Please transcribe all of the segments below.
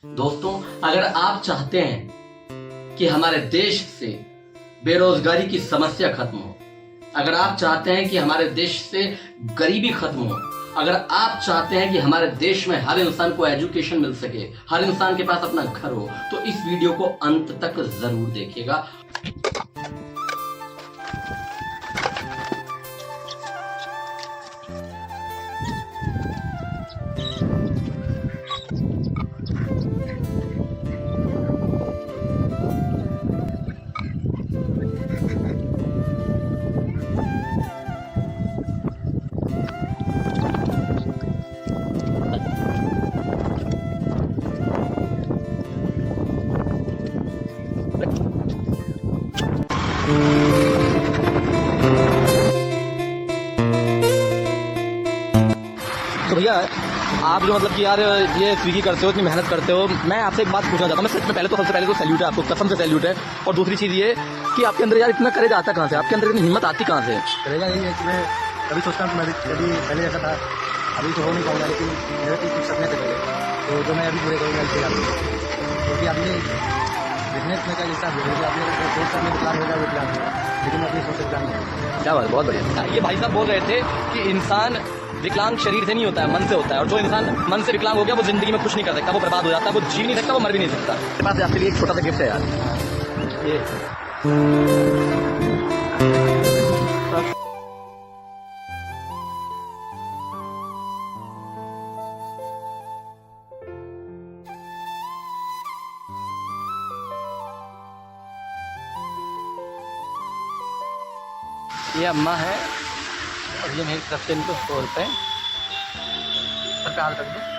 दोस्तों, अगर आप चाहते हैं कि हमारे देश से बेरोजगारी की समस्या खत्म हो, अगर आप चाहते हैं कि हमारे देश से गरीबी खत्म हो, अगर आप चाहते हैं कि हमारे देश में हर इंसान को एजुकेशन मिल सके, हर इंसान के पास अपना घर हो, तो इस वीडियो को अंत तक जरूर देखिएगा। तो भैया आप जो मतलब कि यार ये स्विगी करते हो, इतनी मेहनत करते हो, मैं आपसे एक बात पूछना चाहता हूँ। मैं सच में पहले तो सबसे पहले तो सैल्यूट है आपको, कसम से सैल्यूट है। और दूसरी चीज़ ये कि आपके अंदर यार इतना करेज आता कहाँ से, आपके अंदर इतनी हिम्मत आती कहाँ से? करेगा यही है कि मैं कभी सोचता हूँ कि मैं कभी पहले जैसा था, अभी तो हो नहीं पाऊंगा, लेकिन मेरे कुछ सपने थे पहले, तो जो मैं अभी पूरे करूँगा इससे आगे। क्योंकि आपने बिजनेस में क्या जैसा आपने सोच में प्लान होगा वो प्लान होगा, लेकिन मैं अपनी सोच से प्लान नहीं। क्या बात, बहुत बढ़िया। ये भाई साहब बोल रहे थे कि इंसान विकलांग शरीर से नहीं होता है, मन से होता है। और जो इंसान मन से विकलांग हो गया वो जिंदगी में कुछ नहीं कर सकता, वो बर्बाद हो जाता है, वो जी नहीं सकता, वो मर भी नहीं सकता। मेरे पास आपके लिए एक छोटा सा गिफ्ट है यार, ये अम्मा है और ये मेरी तरफ से इनको 100 रुपये हाल कर दो।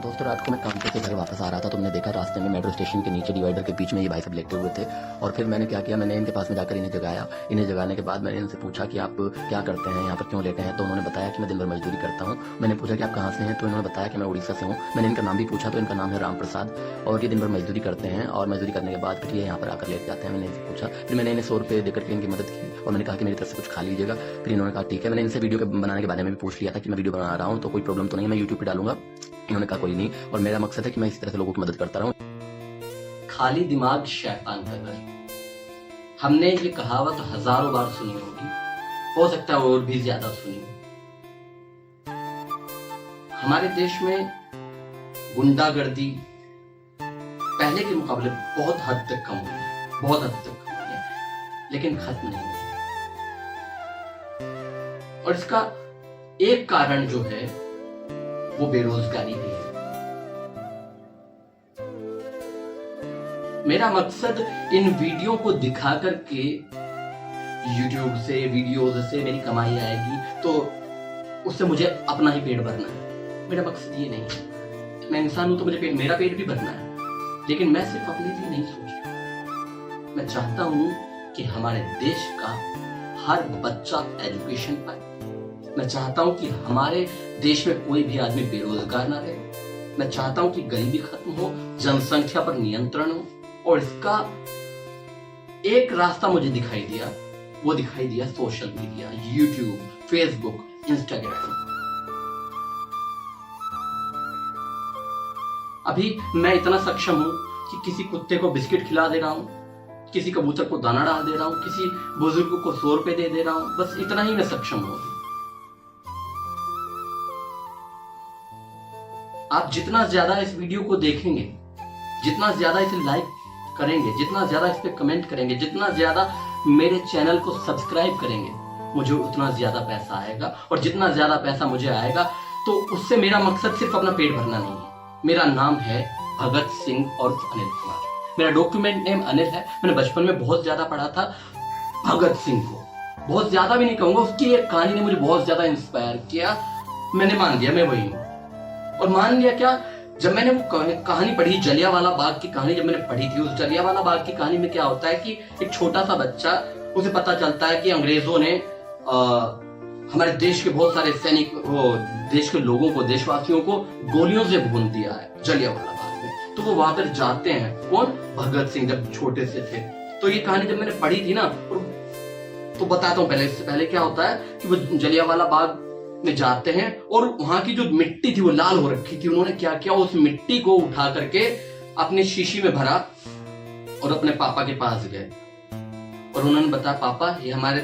दोस्तों, रात को मैं काम से घर वापस आ रहा था तो मैंने देखा रास्ते में मेट्रो स्टेशन के नीचे डिवाइडर के बीच में ये भाई सब लेटे हुए थे। और फिर मैंने क्या किया, मैंने इनके पास में जाकर इन्हें जगाया। इन्हें जगाने के बाद मैंने इनसे पूछा कि आप क्या करते हैं, यहाँ पर क्यों लेटे हैं। तो उन्होंने बताया कि मैं दिन भर मजदूरी करता हूँ। मैंने पूछा कि आप कहाँ से हैं, तो इन्होंने बताया कि मैं उड़ीसा से हूँ। मैंने इनका नाम भी पूछा तो इनका नाम है राम प्रसाद, और ये दिन भर मजदूरी करते हैं। और मजदूरी करने के बाद फिर ये यहाँ पर आकर लेट जाते हैं। मैंने इनसे पूछा, फिर मैंने इन्हें 100 रुपये देकर के इनकी मदद की और मैंने कहा कि मेरी तरफ से कुछ खा लीजिएगा। फिर इन्होंने कहा ठीक है। मैंने इनसे वीडियो के बनाने के बारे में भी पूछ लिया था कि मैं वीडियो बना रहा हूँ तो कोई प्रॉब्लम तो नहीं है, मैं यूट्यूब पर डालूंगा। इन्होंने कहा कोई नहीं, और मेरा मकसद है कि मैं इस तरह से लोगों की मदद करता रहूं। खाली दिमाग शैतान का घर। हमने ये कहावत हजारों बार सुनी होगी, हो सकता है और भी ज्यादा सुनी हो। हमारे देश में गुंडागर्दी पहले के मुकाबले बहुत हद तक कम हुई है, बहुत हद तक कम हुई है, लेकिन खत्म नहीं हुई। और इसका एक कारण जो है वो बेरोजगारी भी है। मेरा मकसद इन वीडियो को दिखा करके YouTube से, वीडियोज से मेरी कमाई आएगी तो उससे मुझे अपना ही पेट भरना है। मेरा मकसद ये नहीं है। मैं इंसान हूं तो मुझे मेरा पेट भी भरना है, लेकिन मैं सिर्फ अपने लिए नहीं सोच रहा। मैं चाहता हूं कि हमारे देश का हर बच्चा एजुकेशन पाए। मैं चाहता हूं कि हमारे देश में कोई भी आदमी बेरोजगार ना रहे। मैं चाहता हूं कि गरीबी खत्म हो, जनसंख्या पर नियंत्रण हो। और इसका एक रास्ता मुझे दिखाई दिया, वो दिखाई दिया social media, YouTube, Facebook, Instagram. अभी मैं इतना सक्षम हूं कि किसी कुत्ते को बिस्किट खिला दे रहा हूं, किसी कबूतर को दाना डाल दे रहा हूं, किसी बुजुर्ग को 100 रुपए दे रहा हूं। बस इतना ही मैं सक्षम हूं। आप जितना ज्यादा इस वीडियो को देखेंगे, जितना ज्यादा इसे लाइक करेंगे, जितना ज्यादा इस पे कमेंट करेंगे, जितना ज्यादा मेरे चैनल को सब्सक्राइब करेंगे, मुझे उतना ज्यादा पैसा आएगा। और जितना ज्यादा पैसा मुझे आएगा तो उससे मेरा मकसद सिर्फ अपना पेट भरना नहीं है। मेरा नाम है भगत सिंह और अनिल कुमार। मेरा डॉक्यूमेंट नेम अनिल है। मैंने बचपन में बहुत ज्यादा पढ़ा था भगत सिंह को, बहुत ज्यादा भी नहीं कहूंगा, उसकी एक कहानी ने मुझे बहुत ज्यादा इंस्पायर किया। मैंने मान लिया मैं वही हूँ। और मान लिया क्या, जब मैंने वो कहानी पढ़ी, जलियांवाला बाग की कहानी जब मैंने पढ़ी थी, उस जलियांवाला बाग की कहानी में क्या होता है कि एक छोटा सा बच्चा, उसे पता चलता है कि अंग्रेजों ने हमारे देश के बहुत सारे सैनिक, देश के लोगों को, देशवासियों को गोलियों से भून दिया है जलियांवाला बाग में। तो वो वहां पर जाते हैं, कौन, भगत सिंह, जब छोटे से थे। तो ये कहानी जब मैंने पढ़ी थी ना, तो बताता हूँ पहले, इससे पहले क्या होता है कि वो जलियांवाला बाग में जाते हैं और वहां की जो मिट्टी थी वो लाल हो रखी थी। उन्होंने क्या किया, उस मिट्टी को उठा करके अपनी शीशी में भरा और अपने पापा के पास गए और उन्होंने बताया, पापा ये हमारे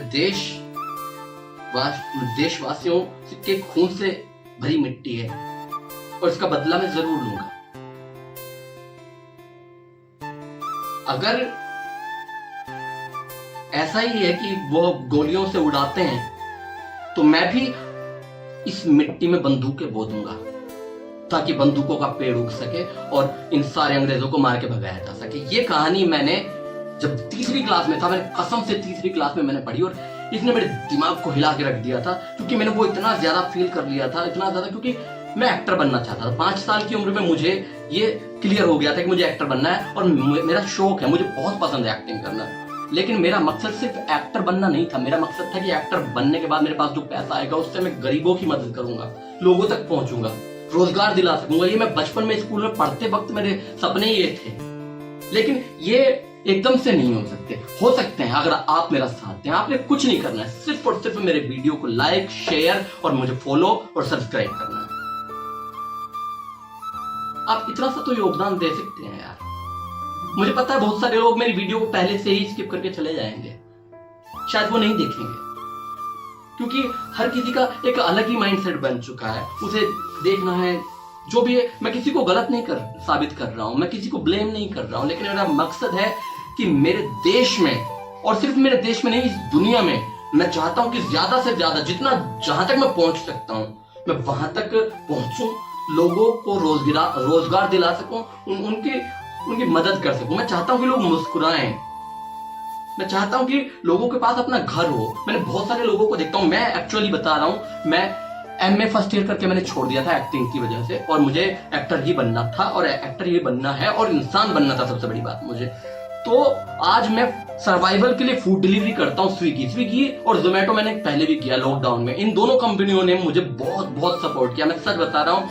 देशवासियों के खून से भरी मिट्टी है और इसका बदला मैं जरूर लूंगा। अगर ऐसा ही है कि वो गोलियों से उड़ाते हैं तो मैं भी इस मिट्टी में बंदूकें बो दूंगा ताकि बंदूकों का पेड़ उग सके और इन सारे अंग्रेजों को मार के भगाया जा सके। ये कहानी मैंने जब तीसरी क्लास में था, मैंने कसम से तीसरी क्लास में मैंने पढ़ी और इसने मेरे दिमाग को हिला के रख दिया था, क्योंकि मैंने वो इतना ज्यादा फील कर लिया था, इतना ज्यादा, क्योंकि मैं एक्टर बनना चाहता था। 5 साल की उम्र में मुझे ये क्लियर हो गया था कि मुझे एक्टर बनना है और मेरा शौक है, मुझे बहुत पसंद है एक्टिंग करना। लेकिन मेरा मकसद सिर्फ एक्टर बनना नहीं था, मेरा मकसद था कि एक्टर बनने के बाद मेरे पास जो पैसा आएगा उससे मैं गरीबों की मदद करूंगा, लोगों तक पहुंचूंगा, रोजगार दिला सकूंगा। ये मैं बचपन में स्कूल में पढ़ते वक्त मेरे सपने ये थे, लेकिन ये एकदम से नहीं हो सकते हैं अगर आप मेरा साथ दें। आपने कुछ नहीं करना है, सिर्फ और सिर्फ मेरे वीडियो को लाइक, शेयर और मुझे फॉलो और सब्सक्राइब करना है। आप इतना सा तो योगदान दे सकते हैं यार। मुझे पता है बहुत सारे लोग मेरी वीडियो को पहले से ही स्किप करके चले जाएंगे, शायद वो नहीं देखेंगे, क्योंकि हर किसी का एक अलग ही माइंडसेट बन चुका है, उसे देखना है जो भी है। मैं किसी को गलत नहीं साबित कर रहा हूं, मैं किसी को ब्लेम नहीं कर रहा हूं, लेकिन मेरा मकसद है कि मेरे देश में, और सिर्फ मेरे देश में नहीं, इस दुनिया में मैं चाहता हूं कि ज्यादा से ज्यादा जहां तक मैं पहुंच सकता हूं मैं वहां तक पहुंचूं, लोगों को रोजगार दिला सकूं, उनकी मदद कर सकूं। मैं चाहता हूं कि लोग मुस्कुराएं, मैं चाहता हूं कि लोगों के पास अपना घर हो। मैंने बहुत सारे लोगों को देखता हूं, मैं एक्चुअली बता रहा हूं, मैं MA फर्स्ट ईयर करके मैंने छोड़ दिया था एक्टिंग की वजह से, और मुझे एक्टर ही बनना था और एक्टर ही बनना है और इंसान बनना था, सबसे बड़ी बात मुझे। तो आज मैं सर्वाइवल के लिए फूड डिलीवरी करता हूँ, स्विगी और जोमेटो मैंने पहले भी किया लॉकडाउन में। इन दोनों कंपनियों ने मुझे बहुत बहुत सपोर्ट किया, मैं सच बता रहा हूँ।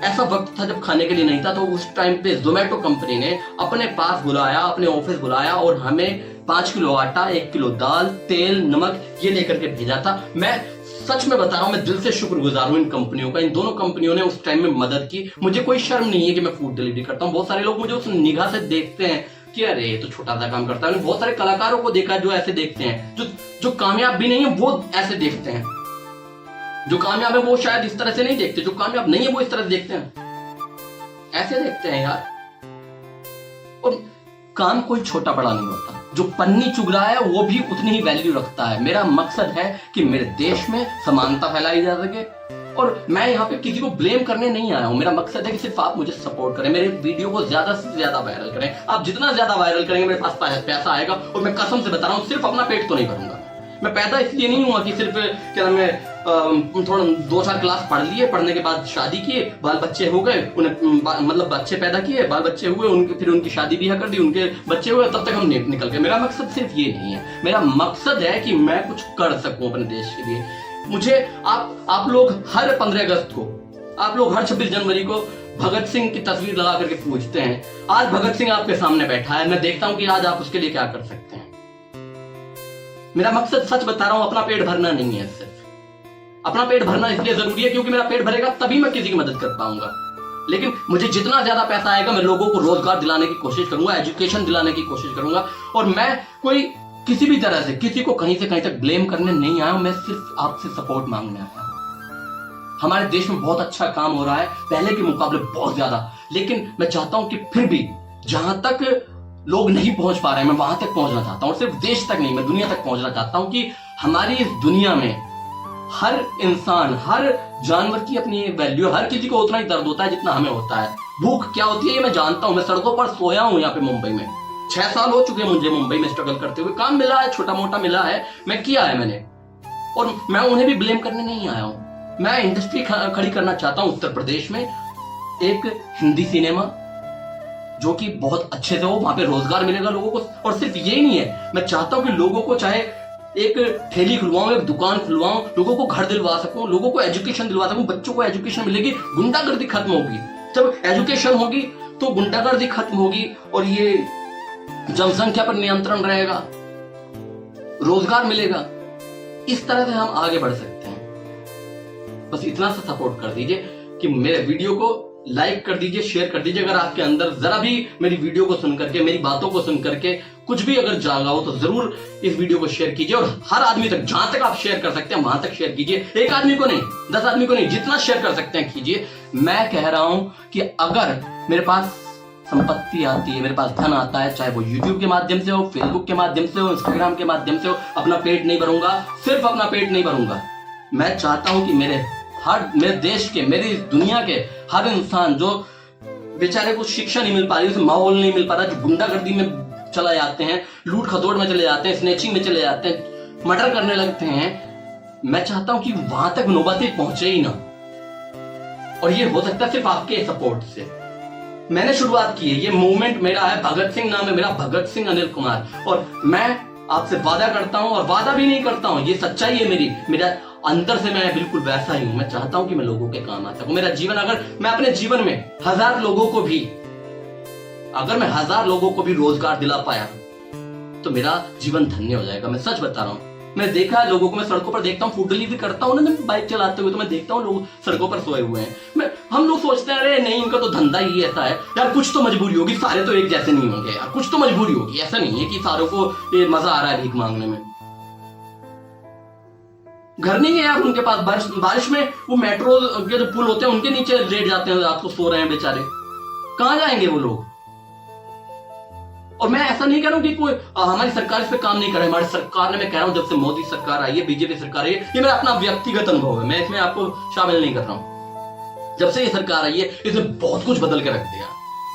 ऐसा वक्त था जब खाने के लिए नहीं था, तो उस टाइम पे जोमेटो कंपनी ने अपने पास बुलाया, अपने ऑफिस बुलाया और हमें 5 किलो आटा, 1 किलो दाल, तेल, नमक ये लेकर के भेजा था। मैं सच में बता रहा हूं, मैं दिल से शुक्रगुजार हूं इन कंपनियों का। इन दोनों कंपनियों ने उस टाइम में मदद की। मुझे कोई शर्म नहीं है कि मैं फूड डिलीवरी करता हूं। बहुत सारे लोग मुझे उस निगाह से देखते हैं कि अरे ये तो छोटा सा काम करता है। मैंने बहुत सारे कलाकारों को देखा जो ऐसे देखते हैं, जो कामयाब भी नहीं है वो ऐसे देखते हैं। जो कामयाब है वो शायद इस तरह से नहीं देखते, जो कामयाब नहीं है वो इस तरह से देखते हैं, ऐसे देखते हैं यार। और काम कोई छोटा बड़ा नहीं होता, जो पन्नी चुग रहा है वो भी उतनी ही वैल्यू रखता है। मेरा मकसद है कि मेरे देश में समानता फैलाई जा सके, और मैं यहाँ पे किसी को ब्लेम करने नहीं आया हूँ। मेरा मकसद है कि सिर्फ आप मुझे सपोर्ट करें, मेरे वीडियो को ज्यादा से ज्यादा वायरल करें। आप जितना ज्यादा वायरल करेंगे मेरे पास पैसा आएगा, और मैं कसम से बता रहा हूँ सिर्फ अपना पेट तो नहीं भरूंगा। मैं पैदा इसलिए नहीं हुआ कि सिर्फ क्या नाम है थोड़ा 2-4 क्लास पढ़ लिए, पढ़ने के बाद शादी किए, बाल बच्चे हो गए, उन्हें मतलब बच्चे पैदा किए, बाल बच्चे हुए, फिर उनकी शादी ब्याह कर दी, उनके बच्चे हुए, तब तक हम निकल गए। मेरा मकसद सिर्फ ये नहीं है। मेरा मकसद है कि मैं कुछ कर सकूं अपने देश के लिए। मुझे आप लोग हर 15 अगस्त को, आप लोग हर 26 जनवरी को भगत सिंह की तस्वीर लगा करके पूछते हैं। आज भगत सिंह आपके सामने बैठा है, मैं देखता हूं कि आज आप उसके लिए क्या कर सकते हैं। मेरा मकसद, सच बता रहा हूं, अपना पेट भरना नहीं है। सिर्फ अपना पेट भरना इसलिए जरूरी है क्योंकि मेरा पेट भरेगा तभी मैं किसी की मदद कर पाऊंगा। लेकिन मुझे जितना ज्यादा पैसा आएगा मैं लोगों को रोजगार दिलाने की कोशिश करूंगा, एजुकेशन दिलाने की कोशिश करूंगा। और मैं कोई किसी भी तरह से किसी को कहीं से कहीं तक ब्लेम करने नहीं आया हूं, मैं सिर्फ आपसे सपोर्ट मांगने आया हूं। हमारे देश में बहुत अच्छा काम हो रहा है, पहले के मुकाबले बहुत ज्यादा, लेकिन मैं चाहता हूं कि फिर भी जहां तक लोग नहीं पहुंच पा रहे हैं मैं वहां तक पहुंचना चाहता हूं। और सिर्फ देश तक नहीं, मैं दुनिया तक पहुंचना चाहता हूं कि हमारी इस दुनिया में हर इंसान, हर जानवर की अपनी वैल्यू, हर किसी को उतना ही दर्द होता है जितना हमें होता है। भूख क्या होती है ये मैं जानता हूं। मैं सड़कों पर सोया हूं यहाँ पे मुंबई में, 6 साल हो चुके हैं मुझे मुंबई में स्ट्रगल करते हुए। काम मिला है, छोटा मोटा मिला है, मैं किया है मैंने, और मैं उन्हें भी ब्लेम करने नहीं आया हूं। मैं इंडस्ट्री खड़ी करना चाहता हूं उत्तर प्रदेश में, एक हिंदी सिनेमा जो कि बहुत अच्छे से हो, वहां पे रोजगार मिलेगा लोगों को। और सिर्फ यही नहीं है, मैं चाहता हूं कि लोगों को चाहे एक ठेली खुलवाऊं, एक दुकान खुलवाऊं, लोगों को घर दिलवा सकूं, लोगों को एजुकेशन दिलवा सकूं, बच्चों को एजुकेशन मिलेगी, गुंडागर्दी खत्म होगी। जब एजुकेशन होगी तो गुंडागर्दी खत्म होगी और ये जनसंख्या पर नियंत्रण रहेगा, रोजगार मिलेगा। इस तरह से हम आगे बढ़ सकते हैं। बस इतना सा सपोर्ट कर दीजिए कि मेरे वीडियो को लाइक कर दीजिए, शेयर कर दीजिए। अगर आपके अंदर जरा भी मेरी वीडियो को सुन करके, मेरी बातों को सुन करके कुछ भी अगर जागा हो तो जरूर इस वीडियो को शेयर कीजिए और हर आदमी तक, जहां तक आप शेयर कर सकते हैं वहां तक शेयर कीजिए। एक आदमी को नहीं, 10 आदमी को नहीं, जितना शेयर कर सकते हैं कीजिए। मैं कह रहा हूं कि अगर मेरे पास संपत्ति आती है, मेरे पास धन आता है, चाहे वो YouTube के माध्यम से हो, फेसबुक के माध्यम से हो, इंस्टाग्राम के माध्यम से हो, अपना पेट नहीं भरूंगा, सिर्फ अपना पेट नहीं भरूंगा। मैं चाहता हूं कि मेरे देश के, मेरी दुनिया के हर इंसान जो बेचारे को शिक्षा नहीं मिल पा रही, उसे माहौल नहीं मिल पा रहा, जो गुंडागर्दी में चला जाते हैं, लूट खसोट में चले जाते हैं, स्नेचिंग में चले जाते हैं, मर्डर करने लगते हैं, मैं चाहता हूं कि वहां तक नौबत पहुंचे ही ना। और ये हो सकता है सिर्फ आपके सपोर्ट से। मैंने शुरुआत की है, ये मूवमेंट मेरा है, भगत सिंह नाम है मेरा, भगत सिंह अनिल कुमार। और मैं आपसे वादा करता हूं, और वादा भी नहीं करता हूं, ये सच्चाई है मेरा अंदर से मैं बिल्कुल वैसा ही हूं। मैं चाहता हूं कि मैं लोगों के काम आ सकूं। मेरा जीवन, अगर मैं अपने जीवन में 1000 लोगों को भी रोजगार दिला पाया तो मेरा जीवन धन्य हो जाएगा। मैं सच बता रहा हूं। मैं देखा है लोगों को, मैं सड़कों पर देखता हूं, फूड डिलीवरी करता हूं ना, बाइक चलाते हुए, तो मैं देखता हूं लोग सड़कों पर सोए हुए हैं। हम लोग सोचते हैं अरे नहीं, इनका तो धंधा ही ऐसा है यार, कुछ तो मजबूरी होगी, सारे तो एक जैसे नहीं होंगे यार, कुछ तो मजबूरी होगी। ऐसा नहीं है कि सारों को ये मजा आ रहा है भीख मांगने में। घर नहीं है यार उनके पास, बारिश में वो मेट्रो के जो पुल होते हैं उनके नीचे लेट जाते हैं, रात को सो रहे हैं बेचारे, कहां जाएंगे वो लोग। और मैं ऐसा नहीं कह रहा हूं कि कोई हमारी सरकार इस पे काम नहीं कर रही। हमारी सरकार ने, मैं कह रहा हूं जब से मोदी सरकार आई है, बीजेपी सरकार आई है, ये मेरा अपना व्यक्तिगत अनुभव है, मैं इसमें आपको शामिल नहीं कर रहा हूं। जब से ये सरकार आई है इसने बहुत कुछ बदल के रख दिया,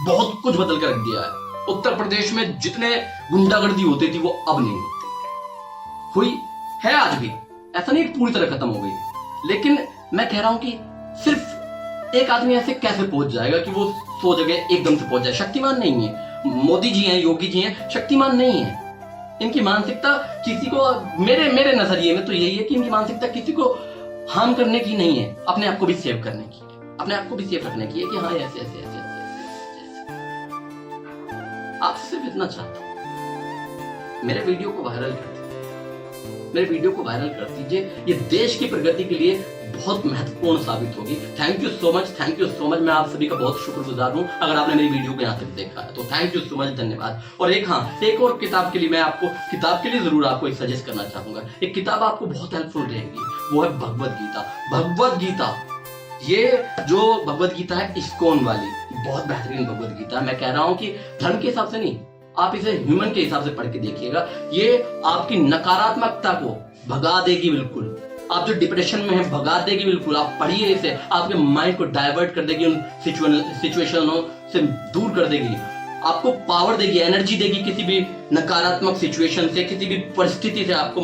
बहुत कुछ बदल के रख दिया है। उत्तर प्रदेश में जितने गुंडागर्दी होती थी वो अब नहीं होती, हुई है आज भी, ऐसा नहीं पूरी तरह खत्म हो गई। लेकिन मैं कह रहा हूं कि सिर्फ एक आदमी ऐसे कैसे पहुंच जाएगा कि वो 100 जगह एकदम से पहुंच जाए। शक्तिमान नहीं है, मोदी जी हैं, योगी जी हैं, शक्तिमान नहीं है। इनकी मानसिकता किसी को, मेरे नजरिए में तो यही है कि इनकी मानसिकता किसी को हार्म करने की नहीं है, अपने आप को भी सेव करने की, अपने आप को भी सेव रखने की है कि हाँ ऐसे ऐसे ऐसे ऐसे। आपसे सिर्फ इतना चाहता हूं, मेरे वीडियो को वायरल कर दीजिए, मेरे वीडियो को वायरल कर दीजिए। ये देश की प्रगति के लिए बहुत महत्वपूर्ण साबित होगी। Thank you so much, thank you so much. मैं आप सभी का बहुत शुक्रगुजार हूं अगर आपने मेरी वीडियो को यहाँ तक देखा है तो थैंक यू सो मच, धन्यवाद। और एक और किताब के लिए मैं आपको, किताब के लिए जरूर आपको एक सजेस्ट करना चाहूंगा। एक किताब आपको बहुत हेल्पफुल रहेगी, वो है भगवद गीता। भगवद गीता, ये जो भगवद गीता है इस्कॉन वाली, बहुत बेहतरीन भगवद गीता है। मैं कह रहा हूं कि धर्म के हिसाब से नहीं, आप इसे ह्यूमन के हिसाब से पढ़ के देखिएगा। ये आपकी नकारात्मकता को भगा देगी, बिल्कुल आप जो डिप्रेशन में है भगा देगी बिल्कुल। आप पढ़िए इसे, आपके माइंड को डाइवर्ट कर देगी, उन सिचुएशनों से दूर कर देगी, आपको पावर देगी, एनर्जी देगी, किसी भी नकारात्मक सिचुएशन से, किसी भी परिस्थिति से आपको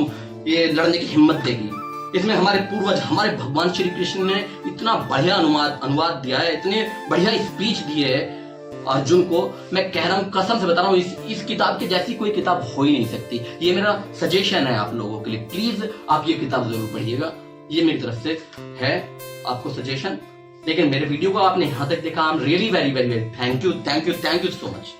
ये लड़ने की हिम्मत देगी। इसमें हमारे पूर्वज, हमारे भगवान श्री कृष्ण ने इतना बढ़िया अनुवाद दिया है, इतने बढ़िया स्पीच दी है अर्जुन को। मैं कह रहा हूँ, कसम से बता रहा हूँ, इस किताब की जैसी कोई किताब हो ही नहीं सकती। ये मेरा सजेशन है आप लोगों के लिए, प्लीज आप ये किताब जरूर पढ़िएगा। ये मेरी तरफ से है आपको सजेशन। लेकिन मेरे वीडियो को आपने यहाँ तक देखा, I am really very very very thank you so much.